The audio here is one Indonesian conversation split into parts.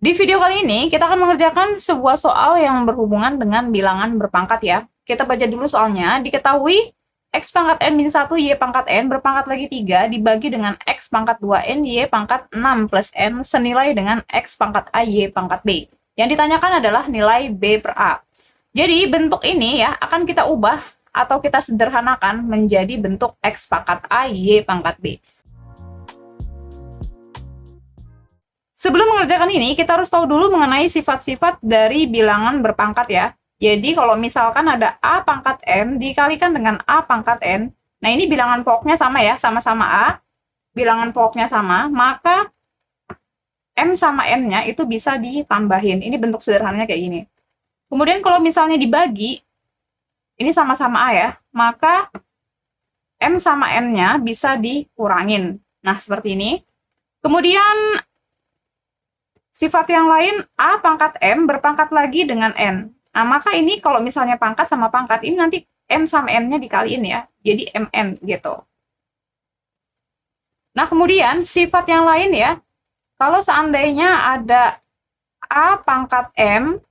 Di video kali ini, kita akan mengerjakan sebuah soal yang berhubungan dengan bilangan berpangkat ya. Kita baca dulu soalnya. Diketahui X pangkat N min 1, Y pangkat N berpangkat lagi 3 dibagi dengan X pangkat 2N, Y pangkat 6 plus N senilai dengan X pangkat A, Y pangkat B. Yang ditanyakan adalah nilai B per A. Jadi bentuk ini ya akan kita ubah atau kita sederhanakan menjadi bentuk X pangkat A, Y pangkat B. Sebelum mengerjakan ini, kita harus tahu dulu mengenai sifat-sifat dari bilangan berpangkat ya. Jadi kalau misalkan ada A pangkat M dikalikan dengan A pangkat N, nah ini bilangan pokoknya sama ya, sama-sama A, bilangan pokoknya sama, maka M sama N-nya itu bisa ditambahin. Ini bentuk sederhananya kayak gini. Kemudian kalau misalnya dibagi, ini sama-sama A ya, maka M sama N-nya bisa dikurangin. Nah, seperti ini. Kemudian sifat yang lain, A pangkat M berpangkat lagi dengan N. Nah, maka ini kalau misalnya pangkat sama pangkat, ini nanti M sama N-nya dikaliin ya. Jadi MN gitu. Nah, kemudian sifat yang lain ya, kalau seandainya ada A pangkat M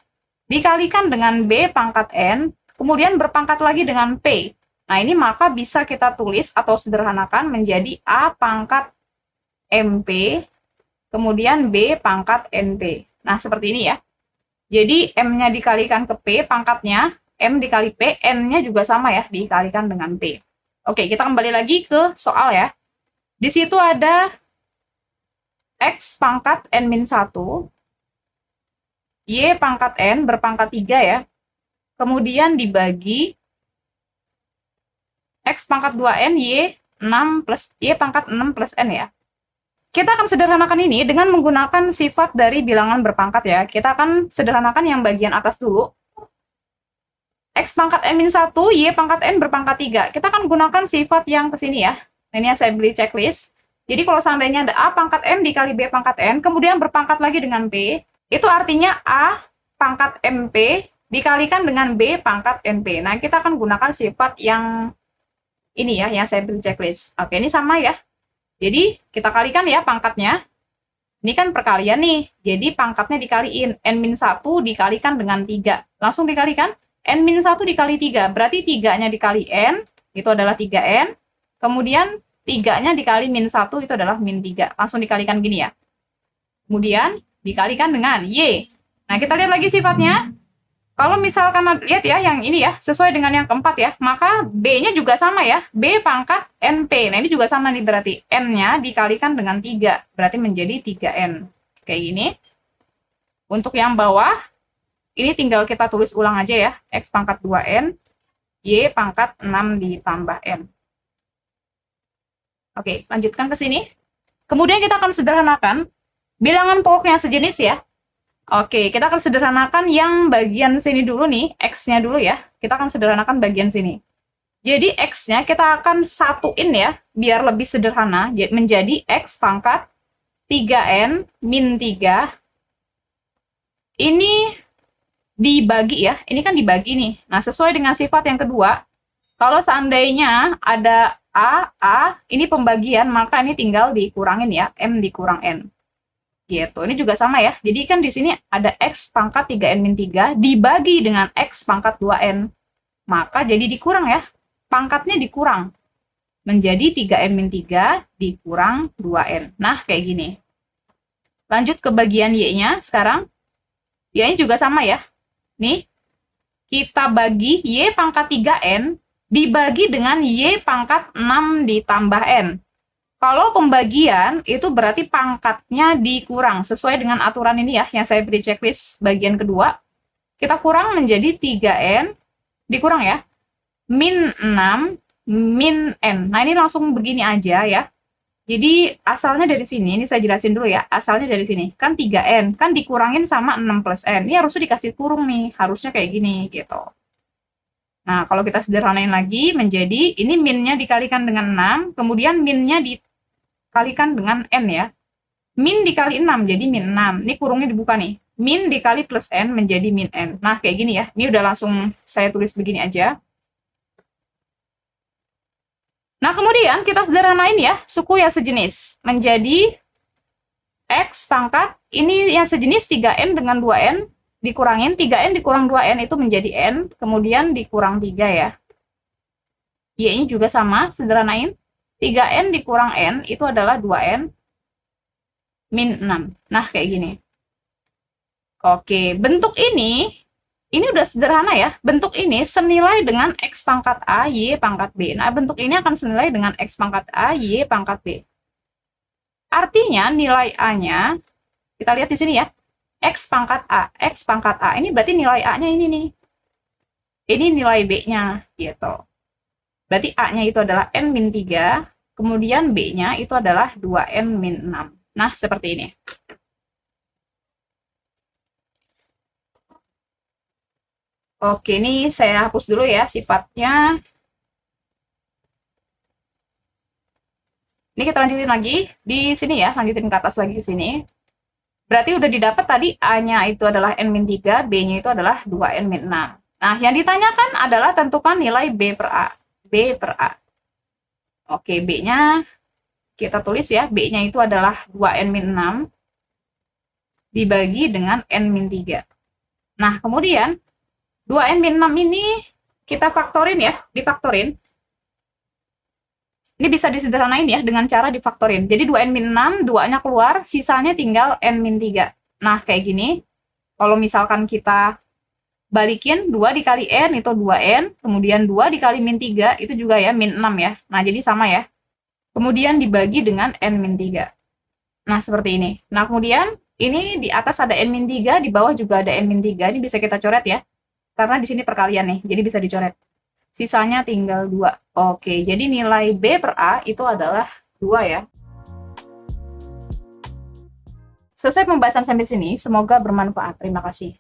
dikalikan dengan B pangkat N, kemudian berpangkat lagi dengan P. Nah, ini maka bisa kita tulis atau sederhanakan menjadi A pangkat MP kemudian B pangkat NP. Nah, seperti ini ya. Jadi, M-nya dikalikan ke P, pangkatnya, M dikali P, N-nya juga sama ya, dikalikan dengan P. Oke, kita kembali lagi ke soal ya. Di situ ada X pangkat N-1, Y pangkat N berpangkat 3 ya. Kemudian dibagi X pangkat 2N, Y pangkat 6 plus N ya. Kita akan sederhanakan ini dengan menggunakan sifat dari bilangan berpangkat ya. Kita akan sederhanakan yang bagian atas dulu. X pangkat N-1, Y pangkat N berpangkat 3. Kita akan gunakan sifat yang ke sini ya. Ini yang saya beli checklist. Jadi kalau seandainya ada A pangkat M dikali B pangkat N, kemudian berpangkat lagi dengan P, itu artinya A pangkat MP dikalikan dengan B pangkat NP. Nah, kita akan gunakan sifat yang ini ya, yang saya beli checklist. Oke, ini sama ya. Jadi, kita kalikan ya pangkatnya. Ini kan perkalian nih. Jadi, pangkatnya dikaliin. N-1 dikalikan dengan 3. Langsung dikalikan. N-1 dikali 3. Berarti 3-nya dikali N, itu adalah 3N. Kemudian, 3-nya dikali min 1, itu adalah min 3. Langsung dikalikan gini ya. Kemudian, dikalikan dengan Y. Nah, kita lihat lagi sifatnya. Kalau misalkan lihat ya yang ini ya, sesuai dengan yang keempat ya, maka B-nya juga sama ya, B pangkat NP. Nah, ini juga sama nih berarti N-nya dikalikan dengan 3, berarti menjadi 3N. Kayak gini. Untuk yang bawah, ini tinggal kita tulis ulang aja ya, X pangkat 2N, Y pangkat 6 ditambah N. Oke, lanjutkan ke sini. Kemudian kita akan sederhanakan bilangan pokok yang sejenis ya. Oke, kita akan sederhanakan yang bagian sini dulu nih, X-nya dulu ya. Kita akan sederhanakan bagian sini. Jadi X-nya kita akan satuin ya, biar lebih sederhana, menjadi X pangkat 3N min 3. Ini dibagi ya, ini kan dibagi nih. Nah, sesuai dengan sifat yang kedua, kalau seandainya ada A, ini pembagian, maka ini tinggal dikurangin ya, M dikurang N. Gitu. Ini juga sama ya. Jadi kan di sini ada X pangkat 3N min 3 dibagi dengan X pangkat 2N. Maka jadi dikurang ya. Pangkatnya dikurang. Menjadi 3N min 3 dikurang 2N. Nah, kayak gini. Lanjut ke bagian Y-nya sekarang. Y-nya juga sama ya. Nih. Kita bagi Y pangkat 3N dibagi dengan Y pangkat 6 ditambah N. Kalau pembagian, itu berarti pangkatnya dikurang. Sesuai dengan aturan ini ya, yang saya beri checklist bagian kedua. Kita kurang menjadi 3N, dikurang ya, min 6, min N. Nah, ini langsung begini aja ya. Jadi, asalnya dari sini, ini saya jelasin dulu ya. Asalnya dari sini, kan 3N, kan dikurangin sama 6 plus N. Ini harusnya dikasih kurung nih, harusnya kayak gini, gitu. Nah, kalau kita sederhanain lagi, menjadi, ini minnya dikalikan dengan 6, kemudian minnya dikalikan dengan N ya. Min dikali 6 jadi min 6. Ini kurungnya dibuka nih. Min dikali plus N menjadi min N. Nah, kayak gini ya. Ini udah langsung saya tulis begini aja. Nah, kemudian kita sederhanain ya, suku yang sejenis. Menjadi X pangkat, ini yang sejenis 3N dengan 2N, dikurangin 3N dikurang 2N itu menjadi N, kemudian dikurang 3 ya. Y-nya juga sama, sederhanain. 3N dikurang N itu adalah 2N min 6. Nah, kayak gini. Oke, bentuk ini udah sederhana ya. Bentuk ini senilai dengan X pangkat A, Y pangkat B. Nah, bentuk ini akan senilai dengan X pangkat A, Y pangkat B. Artinya nilai A-nya, kita lihat di sini ya, X pangkat A. X pangkat A, ini berarti nilai A-nya ini nih. Ini nilai B-nya, gitu. Berarti A-nya itu adalah N-3, kemudian B-nya itu adalah 2N-6. Nah, seperti ini. Oke, ini saya hapus dulu ya sifatnya. Ini kita lanjutin lagi di sini ya, lanjutin ke atas lagi ke sini. Berarti udah didapat tadi A-nya itu adalah N-3, B-nya itu adalah 2N-6. Nah, yang ditanyakan adalah tentukan nilai B per A. B per A. Oke, B-nya kita tulis ya, B-nya itu adalah 2N-6 dibagi dengan N-3. Nah, kemudian 2N-6 ini kita faktorin ya, difaktorin. Ini bisa disederhanain ya dengan cara difaktorin. Jadi 2N-6, 2-nya keluar, sisanya tinggal N-3. Nah, kayak gini. Kalau misalkan kita balikin 2 dikali N itu 2N, kemudian 2 dikali min 3 itu juga ya min 6 ya. Nah, jadi sama ya. Kemudian dibagi dengan N-3. Nah, seperti ini. Nah, kemudian ini di atas ada N-3, di bawah juga ada N-3. Ini bisa kita coret ya. Karena di sini perkalian nih, jadi bisa dicoret. Sisanya tinggal 2. Oke, jadi nilai B per A itu adalah 2 ya. Selesai pembahasan sampai sini, semoga bermanfaat. Terima kasih.